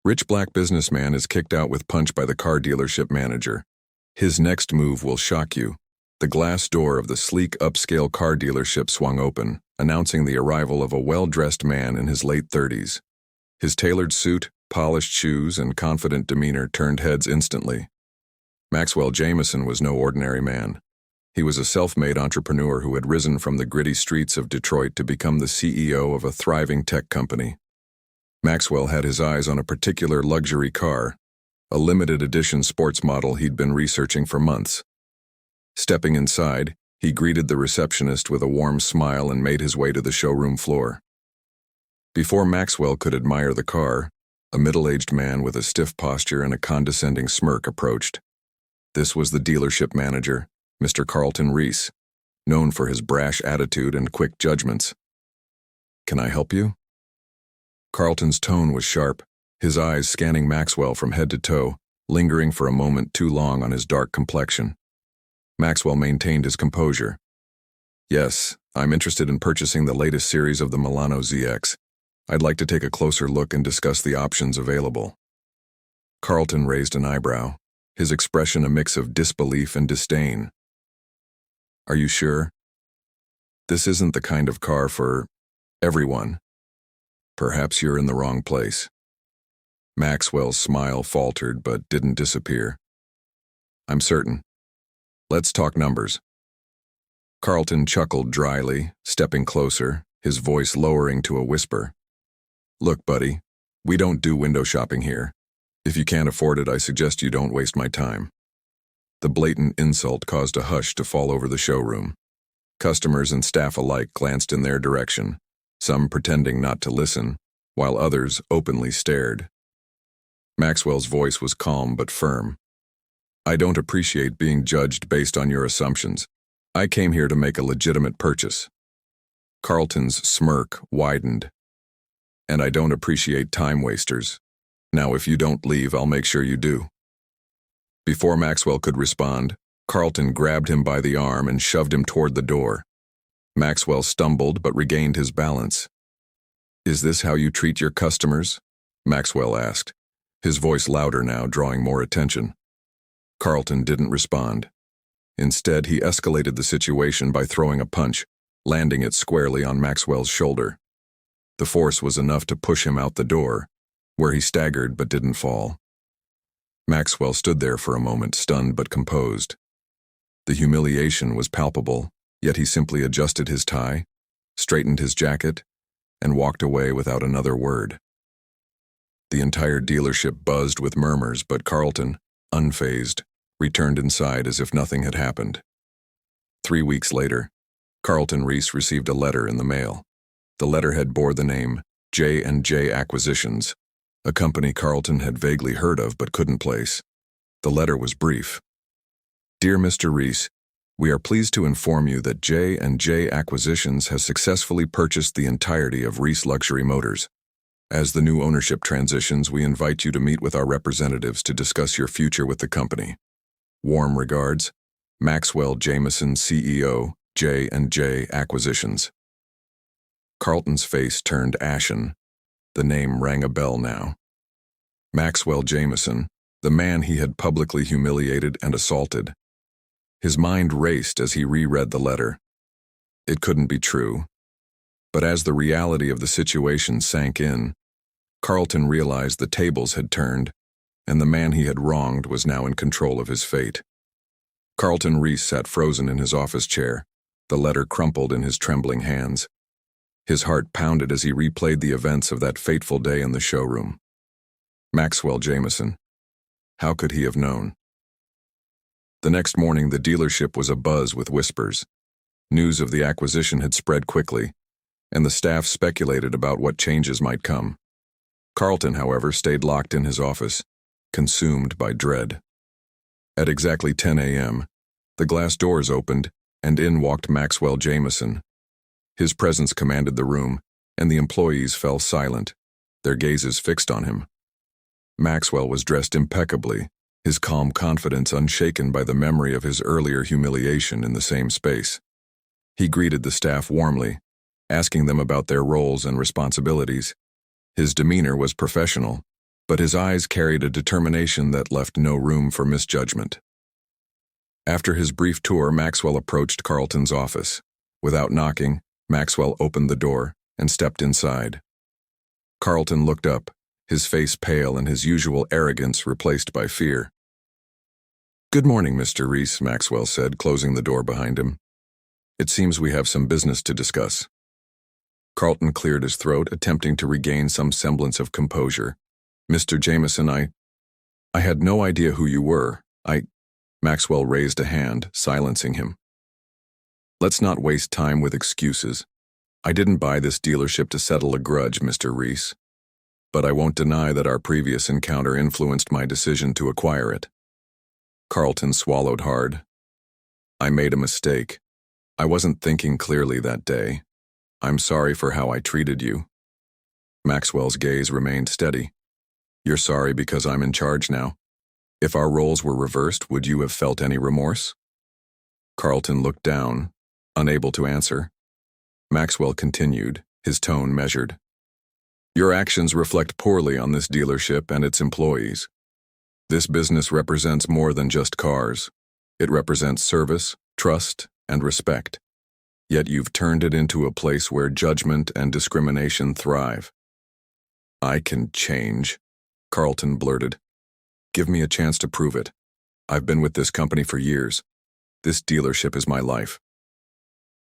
Rich black businessman is kicked out with punch by the car dealership manager. His next move will shock you. The glass door of the sleek upscale car dealership swung open, announcing the arrival of a well-dressed man in his late 30s. His tailored suit, polished shoes, and confident demeanor turned heads instantly. Maxwell Jameson was no ordinary man. He was a self-made entrepreneur who had risen from the gritty streets of Detroit to become the CEO of a thriving tech company. Maxwell had his eyes on a particular luxury car, a limited edition sports model he'd been researching for months. Stepping inside, he greeted the receptionist with a warm smile and made his way to the showroom floor. Before Maxwell could admire the car, a middle-aged man with a stiff posture and a condescending smirk approached. This was the dealership manager, Mr. Carlton Reese, known for his brash attitude and quick judgments. "Can I help you?" Carlton's tone was sharp, his eyes scanning Maxwell from head to toe, lingering for a moment too long on his dark complexion. Maxwell maintained his composure. "Yes, I'm interested in purchasing the latest series of the Milano ZX. I'd like to take a closer look and discuss the options available." Carlton raised an eyebrow, his expression a mix of disbelief and disdain. "Are you sure? This isn't the kind of car for everyone. Perhaps you're in the wrong place." Maxwell's smile faltered but didn't disappear. "I'm certain. Let's talk numbers." Carlton chuckled dryly, stepping closer, his voice lowering to a whisper. "Look, buddy, we don't do window shopping here. If you can't afford it, I suggest you don't waste my time." The blatant insult caused a hush to fall over the showroom. Customers and staff alike glanced in their direction, some pretending not to listen, while others openly stared. Maxwell's voice was calm but firm. "I don't appreciate being judged based on your assumptions. I came here to make a legitimate purchase." Carlton's smirk widened. "And I don't appreciate time wasters. Now, if you don't leave, I'll make sure you do." Before Maxwell could respond, Carlton grabbed him by the arm and shoved him toward the door. Maxwell stumbled but regained his balance. "Is this how you treat your customers?" Maxwell asked, his voice louder now, drawing more attention. Carlton didn't respond. Instead, he escalated the situation by throwing a punch, landing it squarely on Maxwell's shoulder. The force was enough to push him out the door, where he staggered but didn't fall. Maxwell stood there for a moment, stunned but composed. The humiliation was palpable, yet he simply adjusted his tie, straightened his jacket, and walked away without another word. The entire dealership buzzed with murmurs, but Carlton, unfazed, returned inside as if nothing had happened. 3 weeks later, Carlton Reese received a letter in the mail. The letterhead bore the name J&J Acquisitions, a company Carlton had vaguely heard of but couldn't place. The letter was brief. "Dear Mr. Reese, we are pleased to inform you that J&J Acquisitions has successfully purchased the entirety of Reese Luxury Motors. As the new ownership transitions, we invite you to meet with our representatives to discuss your future with the company. Warm regards, Maxwell Jameson, CEO, J&J Acquisitions." Carlton's face turned ashen. The name rang a bell now. Maxwell Jameson, the man he had publicly humiliated and assaulted. His mind raced as he reread the letter. It couldn't be true. But as the reality of the situation sank in, Carlton realized the tables had turned, and the man he had wronged was now in control of his fate. Carlton Reese sat frozen in his office chair, the letter crumpled in his trembling hands. His heart pounded as he replayed the events of that fateful day in the showroom. Maxwell Jameson. How could he have known? The next morning, the dealership was abuzz with whispers. News of the acquisition had spread quickly, and the staff speculated about what changes might come. Carlton, however, stayed locked in his office, consumed by dread. At exactly 10 a.m., the glass doors opened, and in walked Maxwell Jameson. His presence commanded the room, and the employees fell silent, their gazes fixed on him. Maxwell was dressed impeccably, his calm confidence unshaken by the memory of his earlier humiliation in the same space. He greeted the staff warmly, asking them about their roles and responsibilities. His demeanor was professional, but his eyes carried a determination that left no room for misjudgment. After his brief tour, Maxwell approached Carlton's office. Without knocking, Maxwell opened the door and stepped inside. Carlton looked up, his face pale and his usual arrogance replaced by fear. "Good morning, Mr. Reese," Maxwell said, closing the door behind him. "It seems we have some business to discuss." Carlton cleared his throat, attempting to regain some semblance of composure. "Mr. Jameson, I had no idea who you were. Maxwell raised a hand, silencing him. "Let's not waste time with excuses. I didn't buy this dealership to settle a grudge, Mr. Reese. But I won't deny that our previous encounter influenced my decision to acquire it." Carlton swallowed hard. "I made a mistake. I wasn't thinking clearly that day. I'm sorry for how I treated you." Maxwell's gaze remained steady. "You're sorry because I'm in charge now. If our roles were reversed, would you have felt any remorse?" Carlton looked down, unable to answer. Maxwell continued, his tone measured. "Your actions reflect poorly on this dealership and its employees. This business represents more than just cars. It represents service, trust, and respect. Yet you've turned it into a place where judgment and discrimination thrive." "I can change," Carlton blurted. "Give me a chance to prove it. I've been with this company for years. This dealership is my life."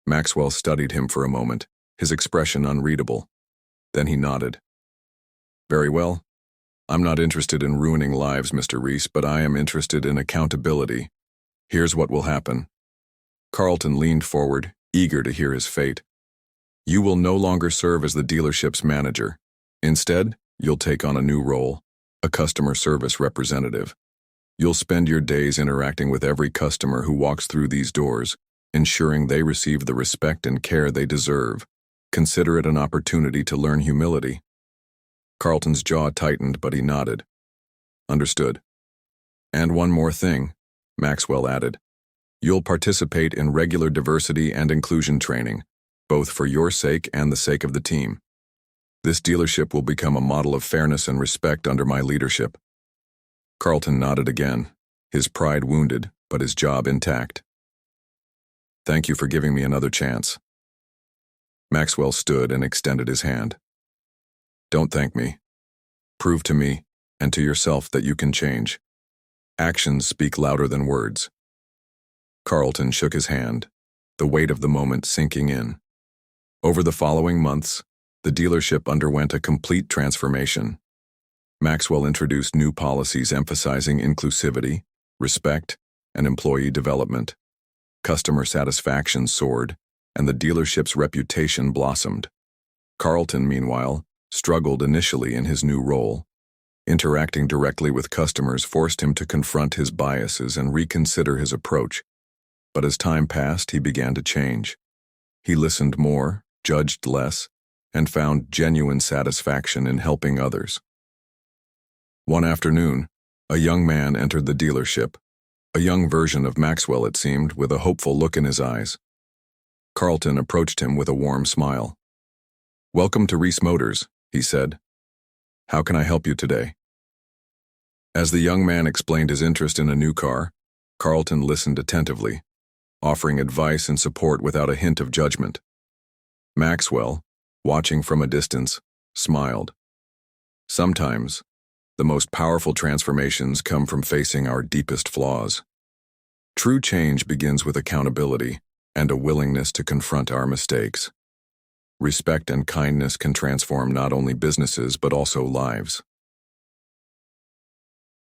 Maxwell studied him for a moment, his expression unreadable. Then he nodded. "Very well. I'm not interested in ruining lives, Mr. Reese, but I am interested in accountability. Here's what will happen." Carlton leaned forward, eager to hear his fate. "You will no longer serve as the dealership's manager. Instead, you'll take on a new role, a customer service representative. You'll spend your days interacting with every customer who walks through these doors, ensuring they receive the respect and care they deserve. Consider it an opportunity to learn humility." Carlton's jaw tightened, but he nodded. "Understood. And one more thing," Maxwell added. "You'll participate in regular diversity and inclusion training, both for your sake and the sake of the team. This dealership will become a model of fairness and respect under my leadership." Carlton nodded again, his pride wounded, but his job intact. "Thank you for giving me another chance." Maxwell stood and extended his hand. "Don't thank me. Prove to me, and to yourself, that you can change. Actions speak louder than words." Carlton shook his hand, the weight of the moment sinking in. Over the following months, the dealership underwent a complete transformation. Maxwell introduced new policies emphasizing inclusivity, respect, and employee development. Customer satisfaction soared, and the dealership's reputation blossomed. Carlton, meanwhile, struggled initially in his new role. Interacting directly with customers forced him to confront his biases and reconsider his approach. But as time passed, he began to change. He listened more, judged less, and found genuine satisfaction in helping others. One afternoon, a young man entered the dealership, a young version of Maxwell, it seemed, with a hopeful look in his eyes. Carlton approached him with a warm smile. "Welcome to Reese Motors," he said. "How can I help you today?" As the young man explained his interest in a new car, Carlton listened attentively, offering advice and support without a hint of judgment. Maxwell, watching from a distance, smiled. Sometimes, the most powerful transformations come from facing our deepest flaws. True change begins with accountability and a willingness to confront our mistakes. Respect and kindness can transform not only businesses but also lives.